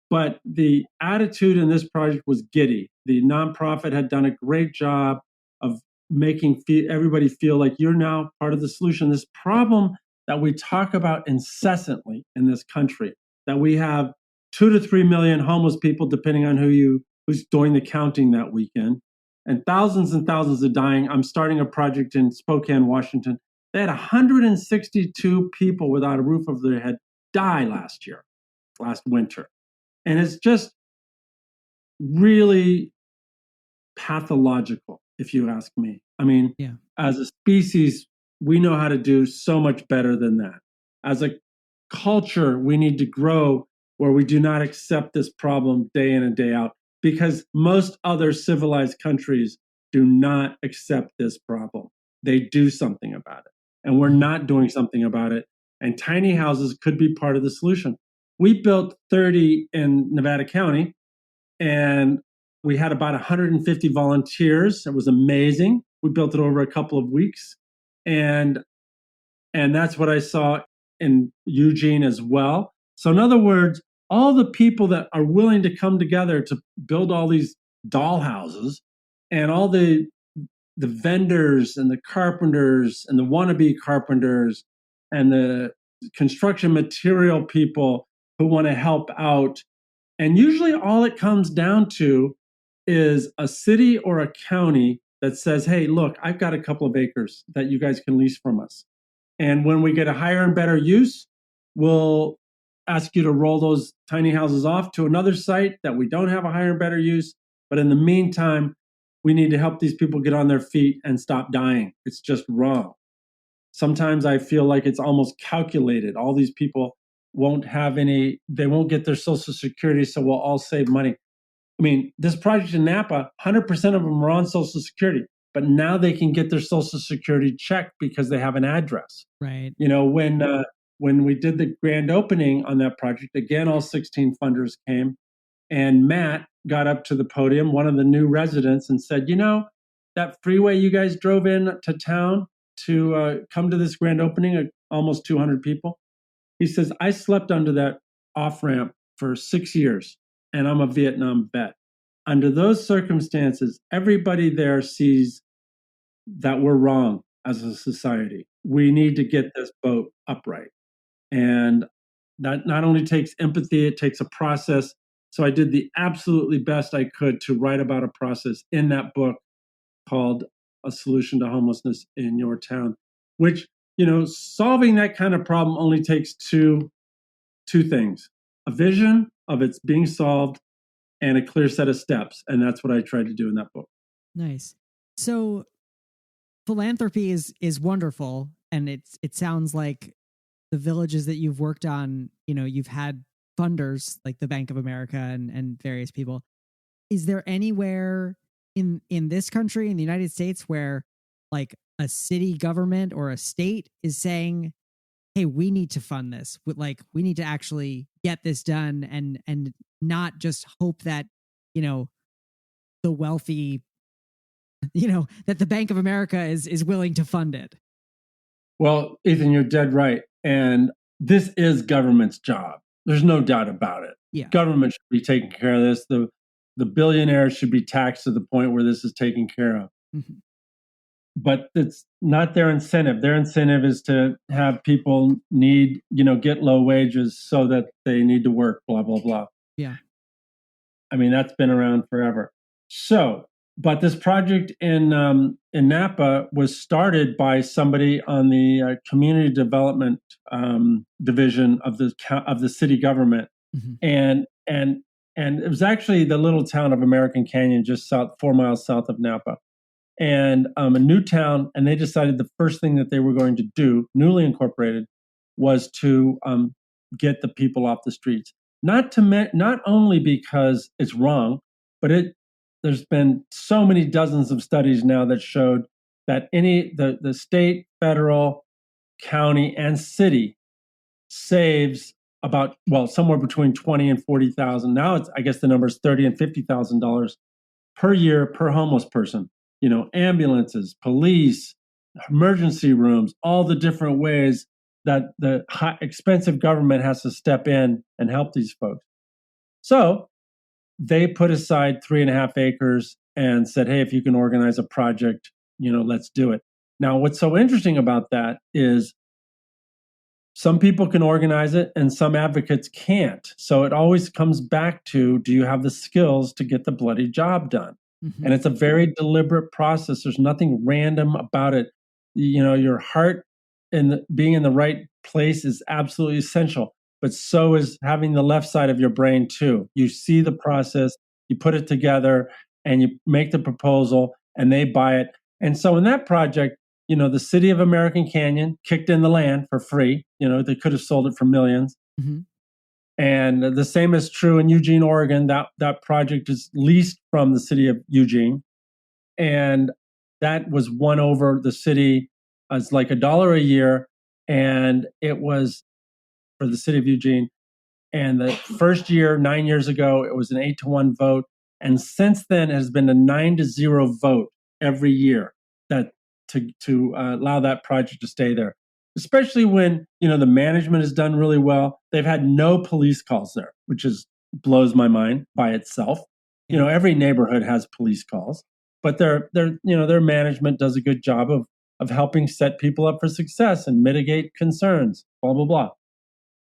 But the attitude in this project was giddy. The nonprofit had done a great job of making everybody feel like you're now part of the solution. This problem that we talk about incessantly in this country, that we have 2 to 3 million homeless people, depending on who's doing the counting that weekend, and thousands are dying. I'm starting a project in Spokane, Washington. They had 162 people without a roof over their head die last winter. And it's just really pathological, if you ask me. I mean, as a species, we know how to do so much better than that. As a culture, we need to grow where we do not accept this problem day in and day out, because most other civilized countries do not accept this problem. They do something about it. And we're not doing something about it. And tiny houses could be part of the solution. We built 30 in Nevada County, and we had about 150 volunteers. It was amazing. We built it over a couple of weeks. And that's what I saw in Eugene as well. So in other words, all the people that are willing to come together to build all these doll houses, and all the vendors and the carpenters and the wannabe carpenters and the construction material people who want to help out. And usually all it comes down to is a city or a county that says, hey, look, I've got a couple of acres that you guys can lease from us. And when we get a higher and better use, we'll ask you to roll those tiny houses off to another site that we don't have a higher and better use. But in the meantime, we need to help these people get on their feet and stop dying. It's just wrong. Sometimes I feel like it's almost calculated. All these people won't get their Social Security, so we'll all save money. I mean, this project in Napa, 100% of them are on Social Security, but now they can get their Social Security checked because they have an address. Right. When we did the grand opening on that project, again, all 16 funders came, and Matt got up to the podium, one of the new residents, and said, that freeway you guys drove in to town to come to this grand opening of almost 200 people. He says, I slept under that off-ramp for 6 years, and I'm a Vietnam vet. Under those circumstances, everybody there sees that we're wrong as a society. We need to get this boat upright. And that not only takes empathy, it takes a process. So I did the absolutely best I could to write about a process in that book called A Solution to Homelessness in Your Town, which, solving that kind of problem only takes two things: a vision of it's being solved and a clear set of steps. And that's what I tried to do in that book. Nice. So philanthropy is wonderful. And it sounds like the villages that you've worked on, you've had funders like the Bank of America and various people. Is there anywhere in this country, in the United States, where like a city government or a state is saying, hey, we need to fund this, like we need to actually get this done, and not just hope that, the wealthy, that the Bank of America is willing to fund it? Well, Ethan, you're dead right. And this is government's job. There's no doubt about it. Yeah. Government should be taking care of this. The billionaires should be taxed to the point where this is taken care of. Mm-hmm. But it's not their incentive. Their incentive is to have people get low wages so that they need to work, blah, blah, blah. Yeah. I mean, that's been around forever. So, but this project in Napa was started by somebody on the community development division of the city government, mm-hmm. and it was actually the little town of American Canyon, just 4 miles south of Napa, and a new town. And they decided the first thing that they were going to do, newly incorporated, was to get the people off the streets. Not only because it's wrong, but there's been so many dozens of studies now that showed that the state, federal, county, and city saves about, somewhere between $20,000 and $40,000. Now I guess the number is $30,000 and $50,000 per year per homeless person. Ambulances, police, emergency rooms, all the different ways that the expensive government has to step in and help these folks. So they put aside 3.5 acres and said, hey, if you can organize a project, let's do it. Now, what's so interesting about that is some people can organize it and some advocates can't. So it always comes back to, do you have the skills to get the bloody job done? Mm-hmm. And it's a very deliberate process. There's nothing random about it. Your heart and being in the right place is absolutely essential. But so is having the left side of your brain too. You see the process, you put it together, and you make the proposal, and they buy it. And so in that project, the city of American Canyon kicked in the land for free. They could have sold it for millions. Mm-hmm. And the same is true in Eugene, Oregon. That project is leased from the city of Eugene. And that was won over the city as like $1 a year. And it was for the city of Eugene. And the first year, 9 years ago, it was an 8-1 vote. And since then, it has been a 9-0 vote every year to allow that project to stay there. especially when, the management has done really well. They've had no police calls there, which blows my mind by itself. Yeah. Every neighborhood has police calls, but their management does a good job of helping set people up for success and mitigate concerns, blah, blah, blah.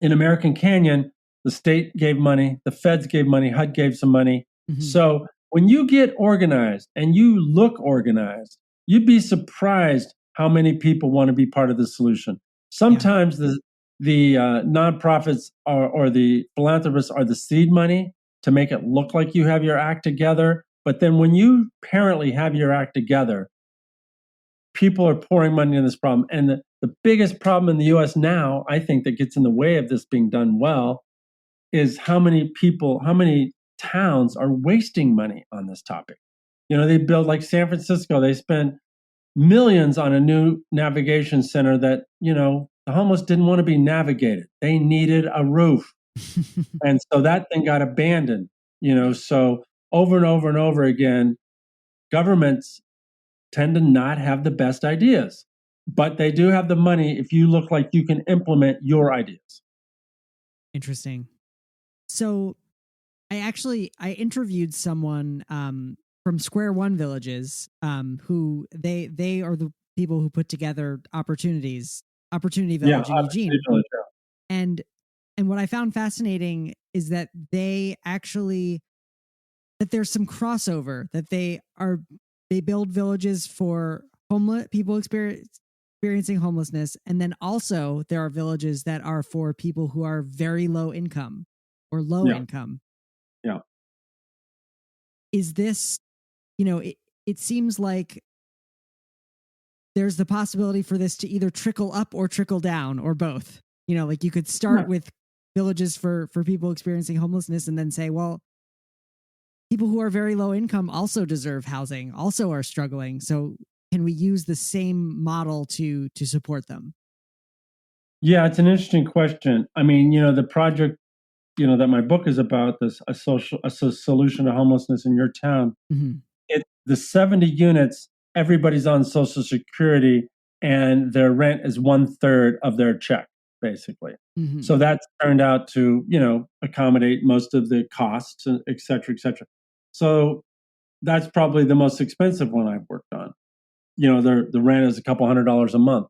In American Canyon, the state gave money, the feds gave money, HUD gave some money. Mm-hmm. So when you get organized and you look organized, you'd be surprised how many people want to be part of the solution. Sometimes the nonprofits or the philanthropists are the seed money to make it look like you have your act together. But then when you apparently have your act together, people are pouring money in this problem. And the biggest problem in the US now, I think, that gets in the way of this being done well is how many towns are wasting money on this topic. They build, like San Francisco, they spent millions on a new navigation center that, the homeless didn't want to be navigated. They needed a roof. And so that thing got abandoned, so over and over and over again, governments tend to not have the best ideas, but they do have the money if you look like you can implement your ideas. Interesting. So I interviewed someone from Square One Villages who they are the people who put together Opportunity Village in Eugene. Village, yeah. And what I found fascinating is that that there's some crossover, that they build villages for people experiencing homelessness, and then also there are villages that are for people who are very low income or low income. Yeah. Is this, it seems like there's the possibility for this to either trickle up or trickle down, or both. Like you could start with villages for people experiencing homelessness and then say, well, people who are very low income also deserve housing, also are struggling. So can we use the same model to support them? Yeah, it's an interesting question. I mean, the project, that my book is about, a solution to homelessness in your town. Mm-hmm. The 70 units, everybody's on Social Security, and their rent is 1/3 of their check, basically. Mm-hmm. So that's turned out to, accommodate most of the costs, et cetera, et cetera. So that's probably the most expensive one I've worked on. The rent is a couple $100 a month.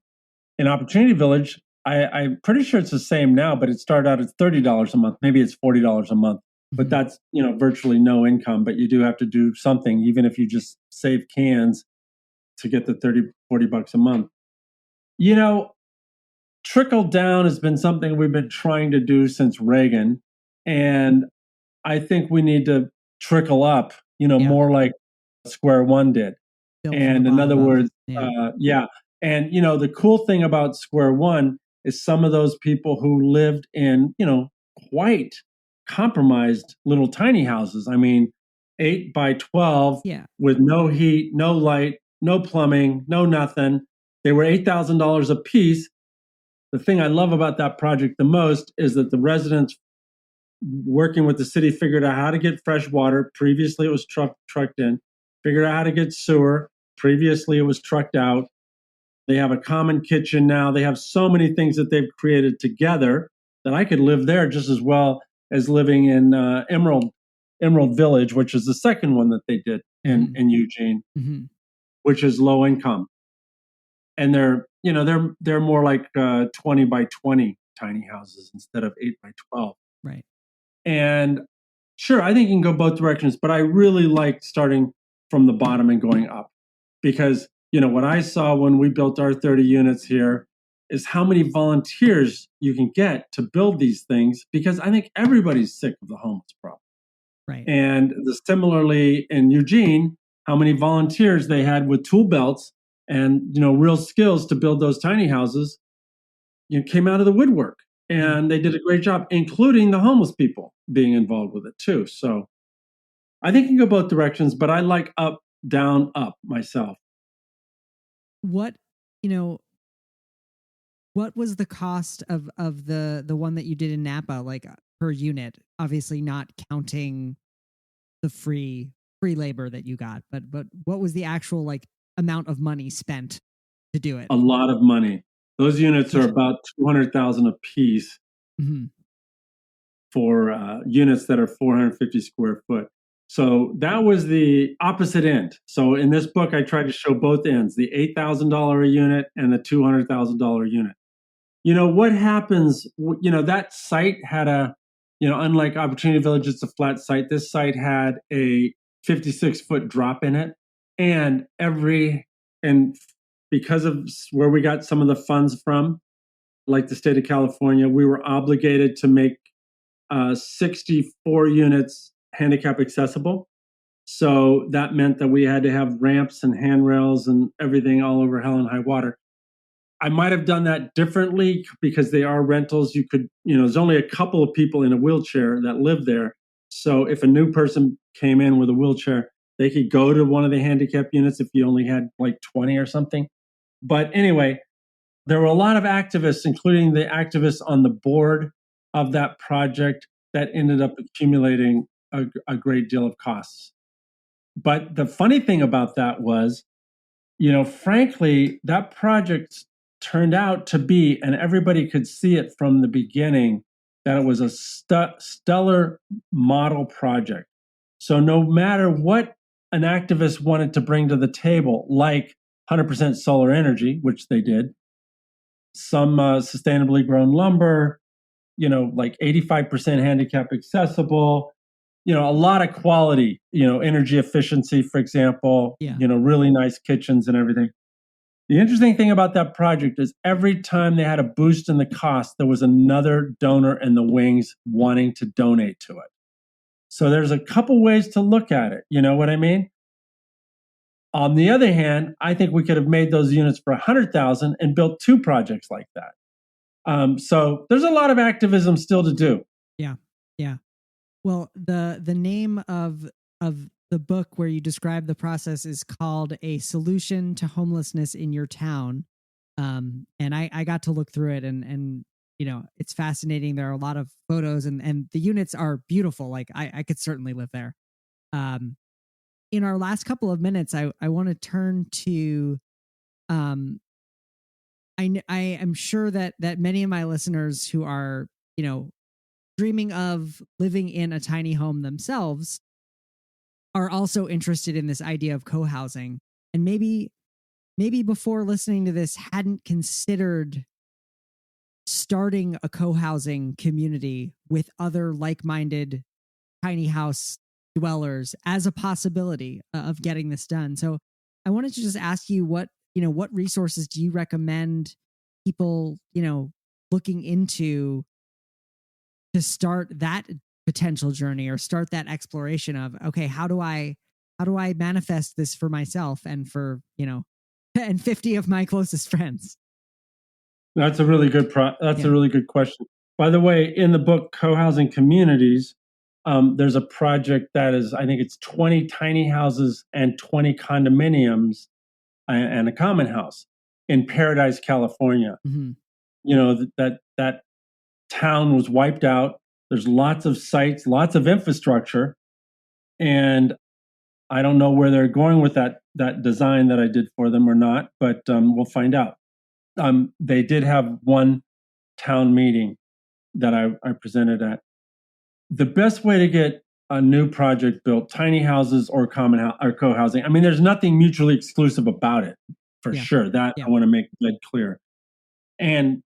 In Opportunity Village, I'm pretty sure it's the same now, but it started out at $30 a month. Maybe it's $40 a month, but that's, virtually no income. But you do have to do something, even if you just save cans, to get the $40 a month. Trickle down has been something we've been trying to do since Reagan. And I think we need to trickle up, more like Square One did. And in other words, And, the cool thing about Square One is some of those people who lived in, quite compromised little tiny houses. I mean, 8 by 12 with no heat, no light, no plumbing, no nothing. They were $8,000 a piece. The thing I love about that project the most is that the residents working with the city figured out how to get fresh water. Previously, it was trucked in. Figured out how to get sewer. Previously, it was trucked out. They have a common kitchen now. They have so many things that they've created together that I could live there just as well as living in Emerald Village, which is the second one that they did in Eugene, which is low income. And they're more like 20 by 20 tiny houses instead of 8 by 12. Right. And sure, I think you can go both directions, but I really like starting from the bottom and going up, because what I saw when we built our 30 units here is how many volunteers you can get to build these things, because I think everybody's sick of the homeless problem. Right. And similarly in Eugene, how many volunteers they had with tool belts and real skills to build those tiny houses, came out of the woodwork, and they did a great job, including the homeless people being involved with it too. So I think you can go both directions, but I like up, down, up myself. What was the cost of the one that you did in Napa, like per unit? Obviously not counting the free labor that you got, but what was the actual amount of money spent to do it? A lot of money. Those units are about 200,000 a piece for units that are 450 square foot. So that was the opposite end. So in this book, I tried to show both ends, the $8,000 a unit and the $200,000 unit. What happens, that site had unlike Opportunity Village, it's a flat site. This site had a 56-foot drop in it. And because of where we got some of the funds from, like the state of California, we were obligated to make 64 units handicap accessible. So that meant that we had to have ramps and handrails and everything all over hell and high water. I might have done that differently because they are rentals. There's only a couple of people in a wheelchair that live there. So if a new person came in with a wheelchair, they could go to one of the handicap units if you only had like 20 or something. But anyway, there were a lot of activists, including the activists on the board of that project, that ended up accumulating a great deal of costs. But the funny thing about that was, frankly, that project turned out to be, and everybody could see it from the beginning, that it was a stellar model project. So no matter what an activist wanted to bring to the table, like 100% solar energy, which they did, some sustainably grown lumber, like 85% handicap accessible, a lot of quality, energy efficiency, for example, really nice kitchens and everything. The interesting thing about that project is every time they had a boost in the cost, there was another donor in the wings wanting to donate to it. So there's a couple ways to look at it. You know what I mean? On the other hand, I think we could have made those units for $100,000 and built 2 projects like that. So there's a lot of activism still to do. Yeah. Well, the name of the book where you describe the process is called A Solution to Homelessness in Your Town. And I got to look through it and it's fascinating. There are a lot of photos and the units are beautiful. Like I could certainly live there. In our last couple of minutes, I want to turn to, I am sure that many of my listeners who are, dreaming of living in a tiny home themselves are also interested in this idea of co-housing, and maybe before listening to this hadn't considered starting a co-housing community with other like-minded tiny house dwellers as a possibility of getting this done. So I wanted to just ask you what resources do you recommend people, looking into to start that potential journey or start that exploration of, okay, how do I manifest this for myself and for, and 50 of my closest friends? That's a really good a really good question. By the way, in the book Co-Housing Communities, there's a project that is, I think it's 20 tiny houses and 20 condominiums and a common house in Paradise, California. That town was wiped out. There's lots of sites, lots of infrastructure, and I don't know where they're going with that design that I did for them or not, but we'll find out. They did have one town meeting that I presented at. The best way to get a new project built, tiny houses or common or co-housing, I mean, there's nothing mutually exclusive about it, for sure. That I want to make that clear. And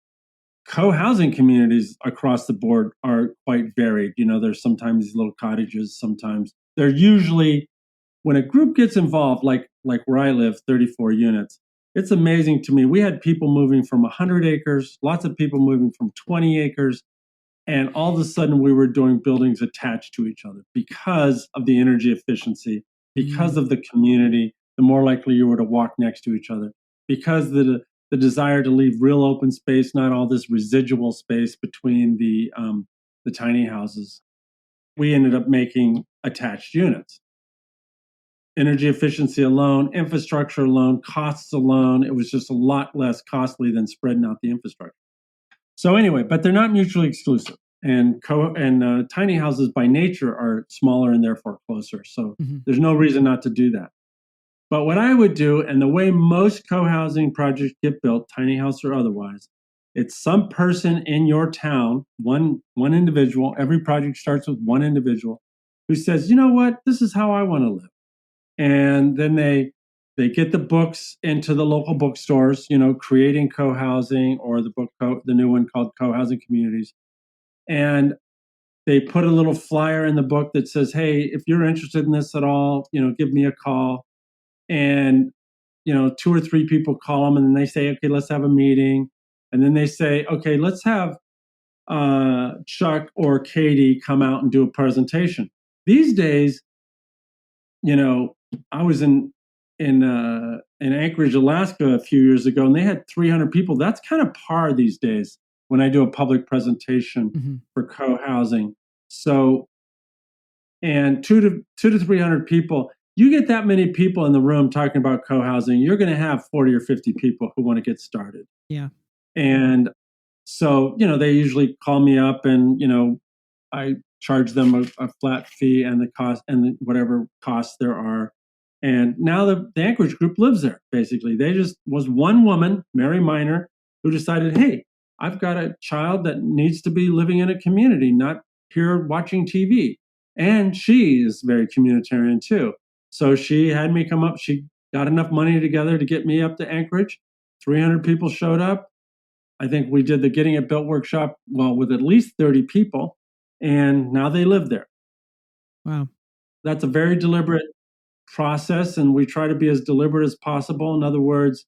co-housing communities across the board are quite varied. There's sometimes these little cottages, sometimes they're usually, when a group gets involved, like where I live, 34 units, it's amazing to me. We had people moving from 100 acres, lots of people moving from 20 acres, and all of a sudden we were doing buildings attached to each other because of the energy efficiency, because of the community, the more likely you were to walk next to each other, because the desire to leave real open space, not all this residual space between the tiny houses. We ended up making attached units. Energy efficiency alone, infrastructure alone, costs alone, it was just a lot less costly than spreading out the infrastructure. So anyway, but they're not mutually exclusive. And tiny houses by nature are smaller and therefore closer. So there's no reason not to do that. But what I would do, and the way most co-housing projects get built, tiny house or otherwise, it's some person in your town, one individual. Every project starts with one individual who says, you know what, this is how I want to live. And then they get the books into the local bookstores, Creating Co-Housing, or the new one called Co-Housing Communities. And they put a little flyer in the book that says, hey, if you're interested in this at all, give me a call. And, 2 or 3 people call them, and then they say, okay, let's have a meeting. And then they say, okay, let's have Chuck or Katie come out and do a presentation. These days, I was in Anchorage, Alaska a few years ago, and they had 300 people. That's kind of par these days when I do a public presentation for co-housing. So, and 200 to 300 people, you get that many people in the room talking about co-housing, you're going to have 40 or 50 people who want to get started. Yeah. And so, they usually call me up, and, I charge them a flat fee and the cost and whatever costs there are. And now the Anchorage group lives there, basically. They just was one woman, Mary Minor, who decided, hey, I've got a child that needs to be living in a community, not here watching TV. And she is very communitarian too. So she had me come up. She got enough money together to get me up to Anchorage. 300 people showed up. I think we did the Getting It Built workshop, with at least 30 people. And now they live there. Wow. That's a very deliberate process, and we try to be as deliberate as possible. In other words,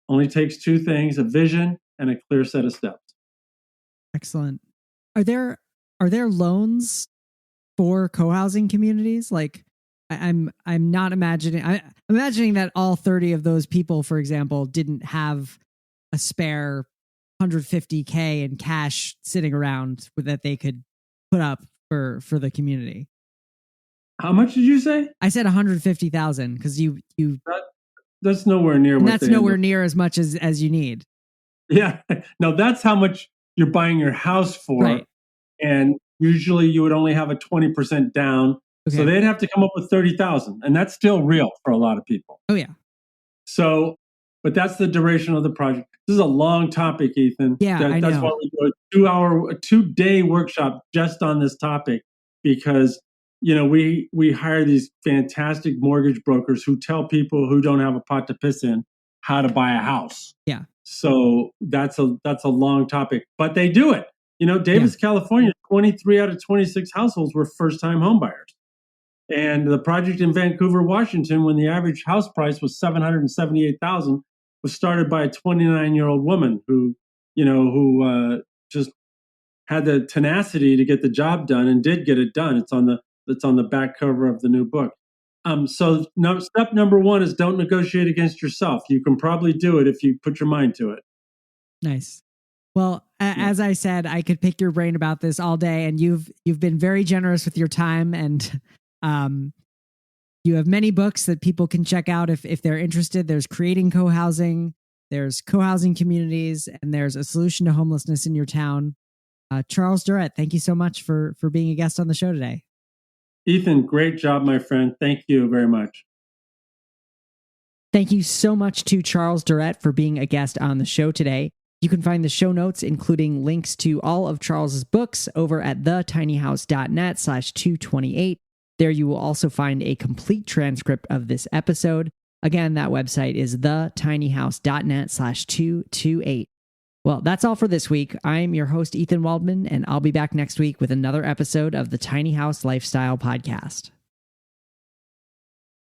only takes 2 things: a vision and a clear set of steps. Excellent. Are there loans for co-housing communities? Like, I'm not imagining. I'm imagining that all 30 of those people, for example, didn't have a spare $150K in cash sitting around that they could put up for the community. How much did you say? I said 150,000 because you that's nowhere near. And that's nowhere near as much as you need. Yeah, no, that's how much you're buying your house for, right. And usually you would only have a 20% down, so they'd have to come up with 30,000, and that's still real for a lot of people. Oh yeah. So, but that's the duration of the project. This is a long topic, Ethan. Yeah, I know. That's why we do a 2-day workshop just on this topic, because we hire these fantastic mortgage brokers who tell people who don't have a pot to piss in how to buy a house. Yeah. So that's a long topic, but they do it. Davis, California, 23 out of 26 households were first-time homebuyers. And the project in Vancouver, Washington, when the average house price was $778,000, was started by a 29-year-old woman who just had the tenacity to get the job done and did get it done. It's on the back cover of the new book. So step number 1 is don't negotiate against yourself. You can probably do it if you put your mind to it. Nice. Well, as I said, I could pick your brain about this all day, and you've been very generous with your time, and you have many books that people can check out if they're interested. There's Creating Co-Housing, there's Co-Housing Communities, and there's A Solution to Homelessness in Your Town. Charles Durrett, thank you so much for being a guest on the show today. Ethan, great job, my friend. Thank you very much. Thank you so much to Charles Durrett for being a guest on the show today. You can find the show notes, including links to all of Charles's books, over at thetinyhouse.net/228. There you will also find a complete transcript of this episode. Again, that website is thetinyhouse.net/228. Well, that's all for this week. I'm your host, Ethan Waldman, and I'll be back next week with another episode of the Tiny House Lifestyle Podcast.